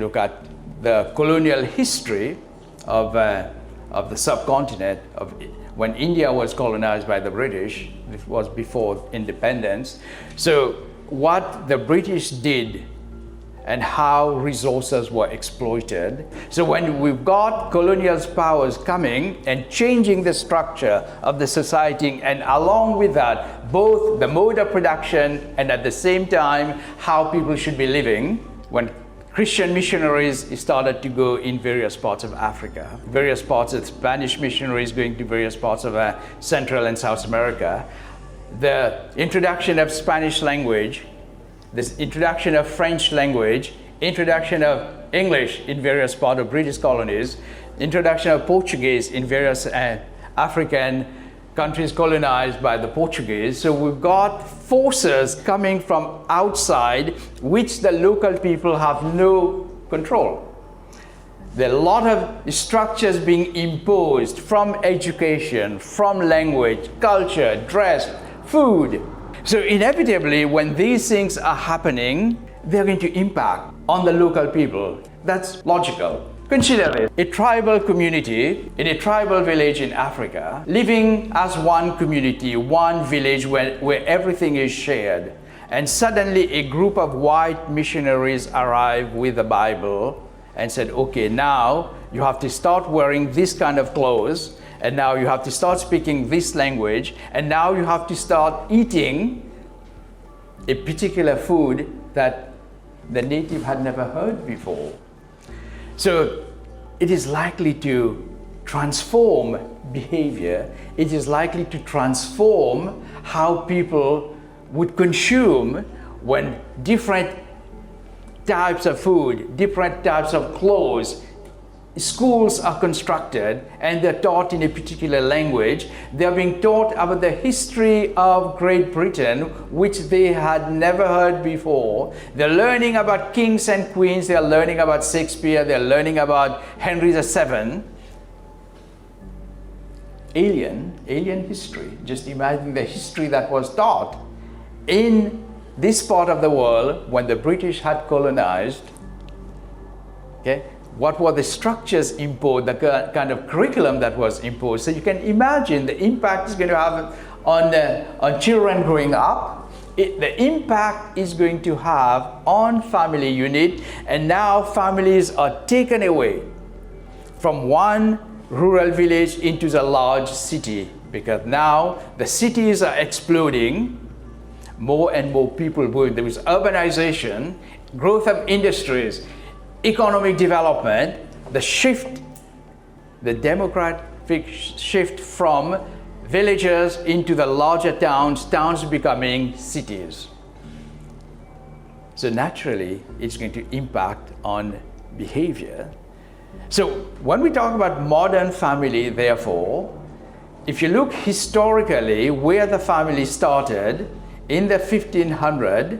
look at the colonial history of the subcontinent, when India was colonized by the British, it was before independence. So what the British did and how resources were exploited. So when we've got colonial powers coming and changing the structure of the society, and along with that, both the mode of production and at the same time, how people should be living, when Christian missionaries started to go in various parts of Africa, various parts of Spanish missionaries going to various parts of Central and South America, the introduction of Spanish language, this introduction of French language, introduction of English in various parts of British colonies, introduction of Portuguese in various African countries colonized by the Portuguese. So we've got forces coming from outside which the local people have no control. There are a lot of structures being imposed from education, from language, culture, dress, food. So inevitably, when these things are happening, they're going to impact on the local people. That's logical. Consider it. A tribal community in a tribal village in Africa, living as one community, one village where everything is shared. And suddenly a group of white missionaries arrive with the Bible and said, okay, now you have to start wearing this kind of clothes, and now you have to start speaking this language, and now you have to start eating a particular food that the native had never heard before. So it is likely to transform behavior. It is likely to transform how people would consume when different types of food, different types of clothes, schools are constructed and they're taught in a particular language. They're being taught about the history of Great Britain, which they had never heard before. They're learning about kings and queens. They're learning about Shakespeare. They're learning about Henry VII. Alien history. Just imagine the history that was taught in this part of the world when the British had colonized. Okay? What were the structures imposed, the kind of curriculum that was imposed. So you can imagine the impact it's going to have on children growing up. The impact is going to have on family unit, and now families are taken away from one rural village into the large city, because now the cities are exploding, more and more people going. There is urbanization, growth of industries, economic development, the shift, the demographic shift from villages into the larger towns, towns becoming cities. So naturally, it's going to impact on behavior. So when we talk about modern family, therefore, if you look historically where the family started in the 1500s,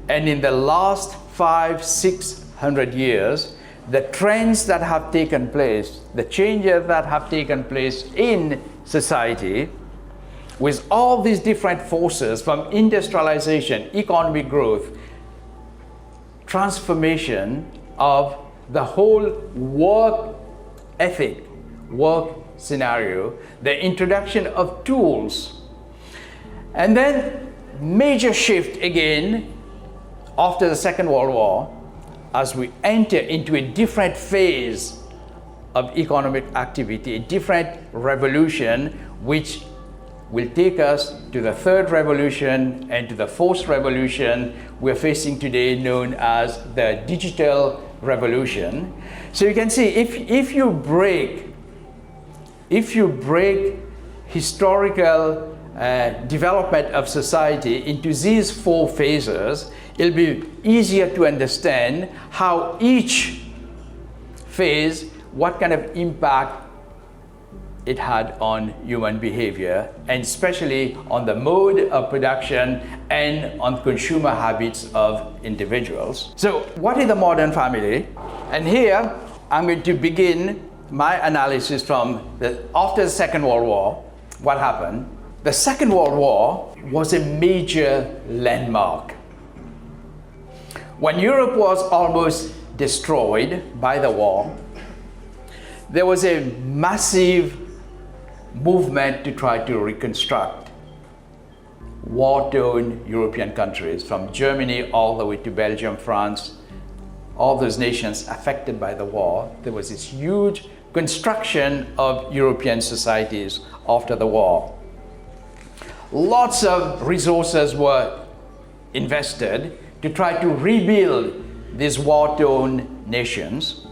and in the last 500-600 years, the trends that have taken place, the changes that have taken place in society, with all these different forces from industrialization, economic growth, transformation of the whole work ethic, work scenario, the introduction of tools, and then major shift again after the Second World War, as we enter into a different phase of economic activity, a different revolution, which will take us to the third revolution and to the fourth revolution we're facing today, known as the digital revolution. So you can see, if you break historical development of society into these four phases, it'll be easier to understand how each phase, what kind of impact it had on human behavior, and especially on the mode of production and on consumer habits of individuals. So what is the modern family? And here I'm going to begin my analysis from after the Second World War. What happened? The Second World War was a major landmark. When Europe was almost destroyed by the war, there was a massive movement to try to reconstruct war-torn European countries, from Germany all the way to Belgium, France, all those nations affected by the war. There was this huge construction of European societies after the war. Lots of resources were invested to try to rebuild these war-torn nations.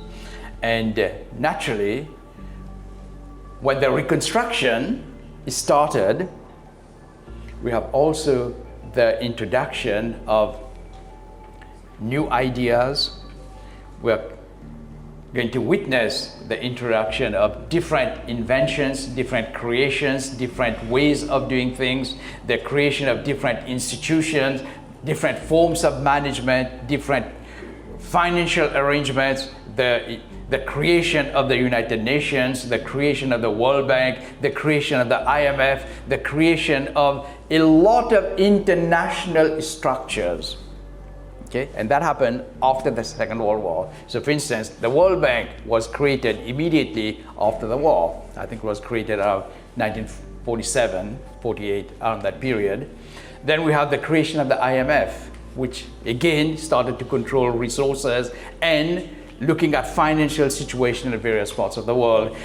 And naturally, when the reconstruction started, we have also the introduction of new ideas. We're going to witness the introduction of different inventions, different creations, different ways of doing things, the creation of different institutions, different forms of management, different financial arrangements, the creation of the United Nations, the creation of the World Bank, the creation of the IMF, the creation of a lot of international structures. Okay? And that happened after the Second World War. So for instance, the World Bank was created immediately after the war. I think it was created around 1947, 48, around that period. Then we have the creation of the IMF, which again started to control resources and looking at financial situation in various parts of the world.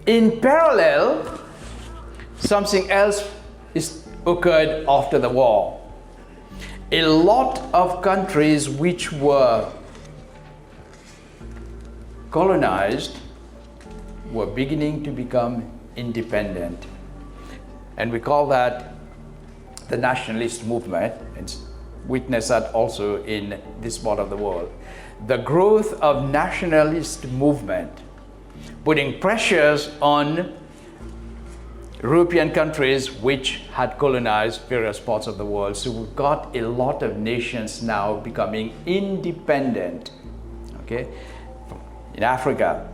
In parallel, something else occurred after the war. A lot of countries which were colonized were beginning to become independent. And we call that the nationalist movement, and witness that also in this part of the world. The growth of nationalist movement, putting pressures on European countries which had colonized various parts of the world. So we've got a lot of nations now becoming independent, okay? In Africa,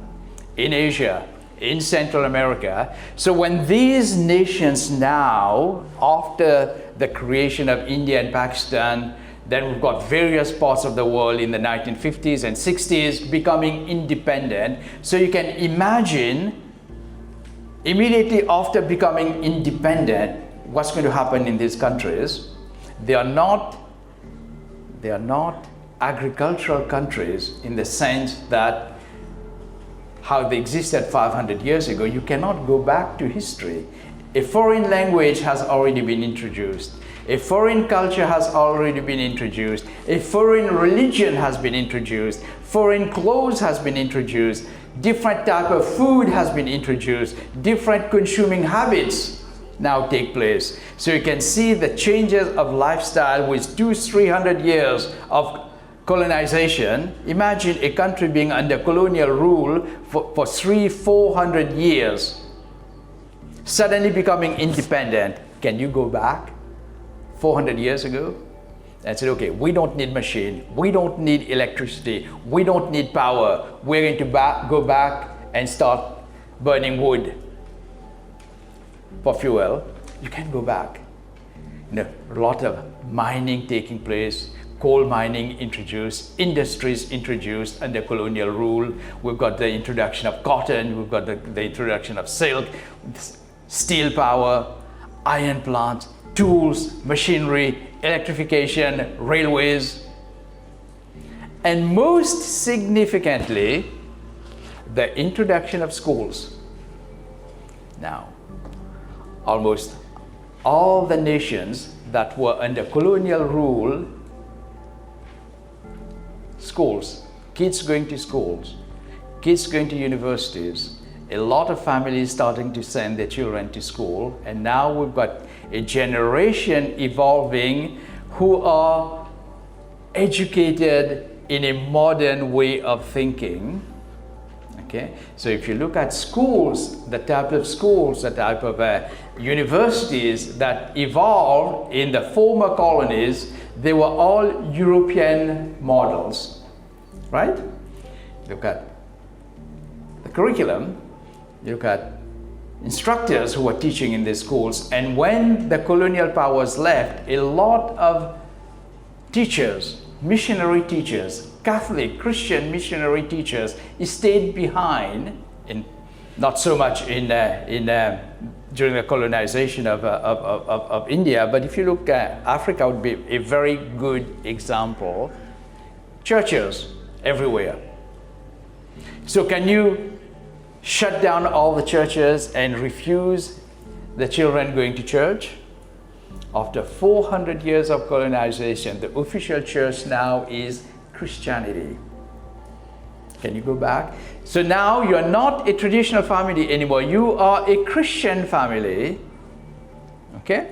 in Asia, in Central America. So when these nations now, after the creation of India and Pakistan, then we've got various parts of the world in the 1950s and 60s becoming independent. So you can imagine, immediately after becoming independent, what's going to happen in these countries. They are not agricultural countries in the sense that how they existed 500 years ago. You cannot go back to history. A foreign language has already been introduced. A foreign culture has already been introduced. A foreign religion has been introduced. Foreign clothes has been introduced. Different type of food has been introduced. Different consuming habits now take place. So you can see the changes of lifestyle with 200-300 years of colonization. Imagine a country being under colonial rule for 300-400 years, suddenly becoming independent. Can you go back 400 years ago and say, okay, we don't need machine, we don't need electricity, we don't need power, we're going to go back and start burning wood for fuel? You can't go back. A lot of mining taking place, coal mining introduced, industries introduced under colonial rule. We've got the introduction of cotton, we've got the introduction of silk, steel power, iron plants, tools, machinery, electrification, railways, and most significantly, the introduction of schools. Now, almost all the nations that were under colonial rule, schools, kids going to schools, kids going to universities, a lot of families starting to send their children to school, and now we've got a generation evolving who are educated in a modern way of thinking. Okay, so if you look at schools, the type of schools, the type of universities that evolved in the former colonies, they were all European models, right? Look at the curriculum, look at instructors who were teaching in these schools, and when the colonial powers left, a lot of teachers, missionary teachers, Catholic, Christian missionary teachers stayed behind, not so much during the colonization of India, but if you look at Africa would be a very good example. Churches everywhere. So can you shut down all the churches and refuse the children going to church? After 400 years of colonization, the official church now is Christianity. Can you go back? So now you're not a traditional family anymore. You are a Christian family. Okay?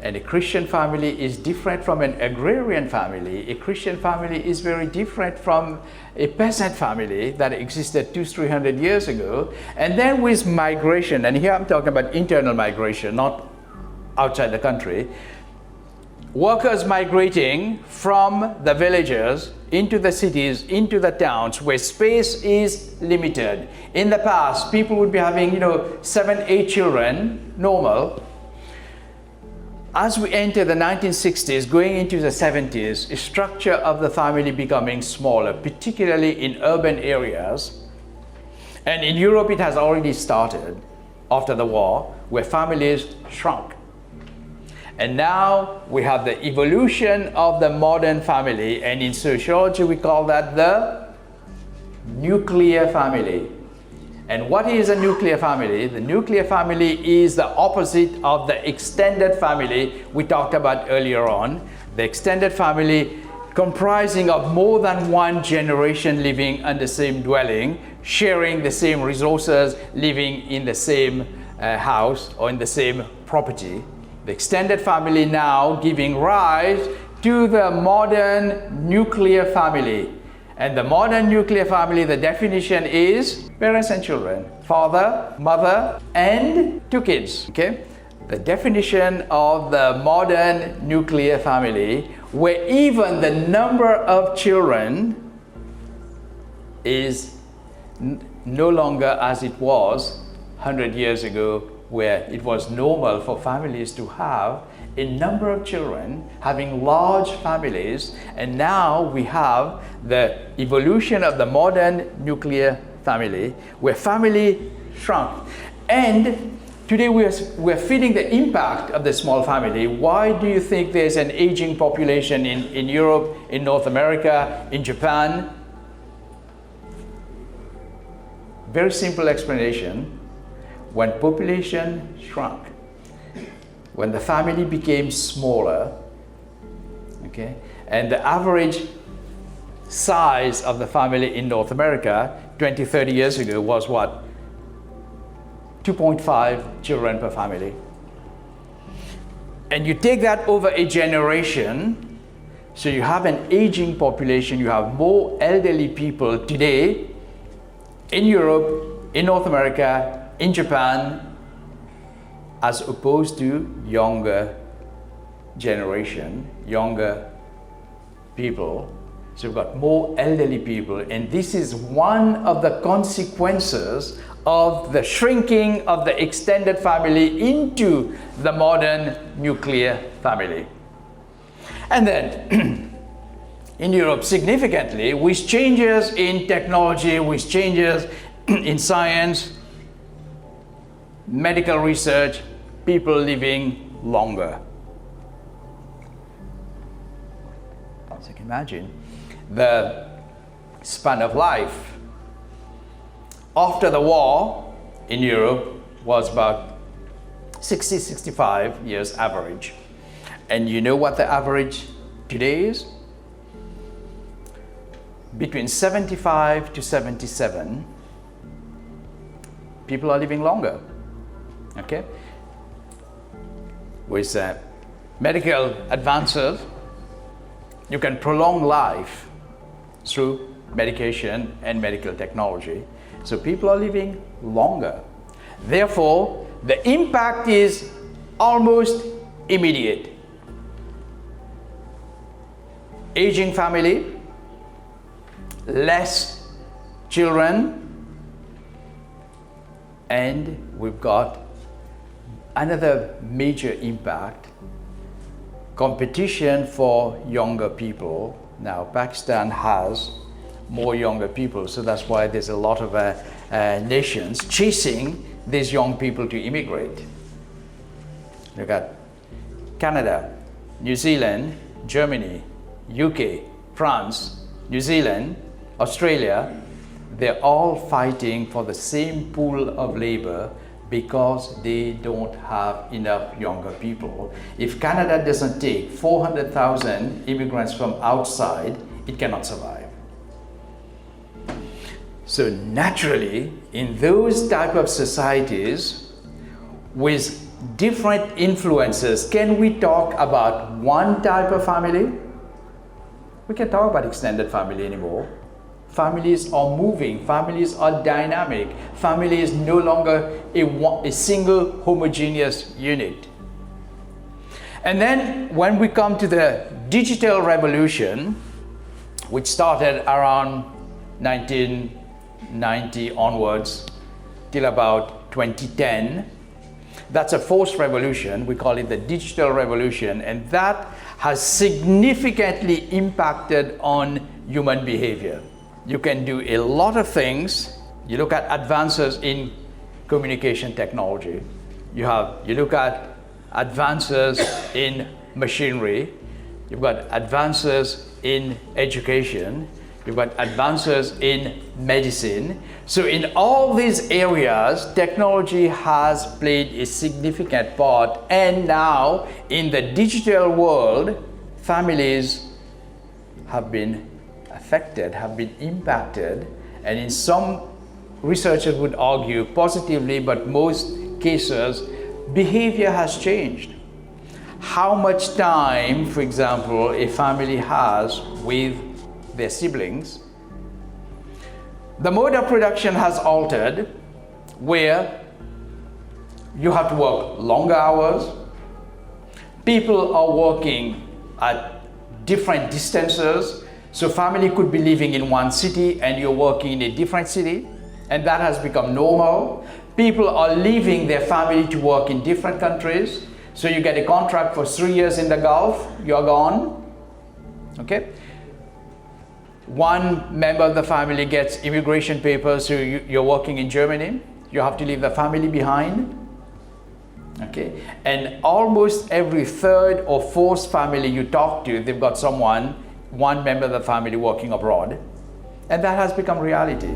And a Christian family is different from an agrarian family. A Christian family is very different from a peasant family that existed 200-300 years ago. And then with migration, and here I'm talking about internal migration, not outside the country, workers migrating from the villages into the cities, into the towns where space is limited. In the past, people would be having, 7, 8 children, normal. As we enter the 1960s, going into the 70s, the structure of the family becoming smaller, particularly in urban areas. And in Europe, it has already started after the war, where families shrunk. And now we have the evolution of the modern family, and in sociology we call that the nuclear family. And what is a nuclear family? The nuclear family is the opposite of the extended family we talked about earlier on. The extended family comprising of more than one generation living in the same dwelling, sharing the same resources, living in the same house or in the same property. The extended family now giving rise to the modern nuclear family. And the modern nuclear family, the definition is parents and children, father, mother, and 2 kids. Okay? The definition of the modern nuclear family, where even the number of children is no longer as it was 100 years ago, where it was normal for families to have a number of children, having large families, and now we have the evolution of the modern nuclear family, where family shrunk. And today we're feeling the impact of the small family. Why do you think there's an aging population in Europe, in North America, in Japan? Very simple explanation. When population shrunk, when the family became smaller, okay, and the average size of the family in North America 20, 30 years ago was what? 2.5 children per family. And you take that over a generation, so you have an aging population, you have more elderly people today in Europe, in North America, in Japan, as opposed to younger generation, younger people. So we've got more elderly people, and this is one of the consequences of the shrinking of the extended family into the modern nuclear family. And then in Europe, significantly, with changes in technology, with changes in science, medical research, people living longer. As you can imagine, the span of life after the war in Europe was about 60, 65 years average. And you know what the average today is? Between 75 to 77, people are living longer. Okay? With medical advances, you can prolong life through medication and medical technology. So people are living longer. Therefore, the impact is almost immediate. Aging family, less children, and we've got another major impact: competition for younger people Now, Pakistan has more younger people, so that's why there's a lot of nations chasing these young people to immigrate. Look at Canada, New Zealand, Germany, UK, France, New Zealand, Australia. They're all fighting for the same pool of labor because they don't have enough younger people. If Canada doesn't take 400,000 immigrants from outside, it cannot survive. So naturally, in those type of societies with different influences, can we talk about one type of family? We can't talk about extended family anymore. Families are moving, families are dynamic, family is no longer a single homogeneous unit. And then when we come to the digital revolution, which started around 1990 onwards till about 2010, that's a forced revolution. We call it the digital revolution, and that has significantly impacted on human behavior. You can do a lot of things. You look at advances in communication technology. You look at advances in machinery. You've got advances in education. You've got advances in medicine. So in all these areas, technology has played a significant part. And now in the digital world, families have been affected, have been impacted, and in some researchers would argue positively, but most cases, behavior has changed. How much time, for example, a family has with their siblings. The mode of production has altered, where you have to work longer hours. People are working at different distances. So family could be living in one city and you're working in a different city, and that has become normal. People are leaving their family to work in different countries. So you get a contract for 3 years in the Gulf, you're gone. Okay? One member of the family gets immigration papers, so you're working in Germany. You have to leave the family behind. Okay? And almost every third or fourth family you talk to, they've got one member of the family working abroad, and that has become reality.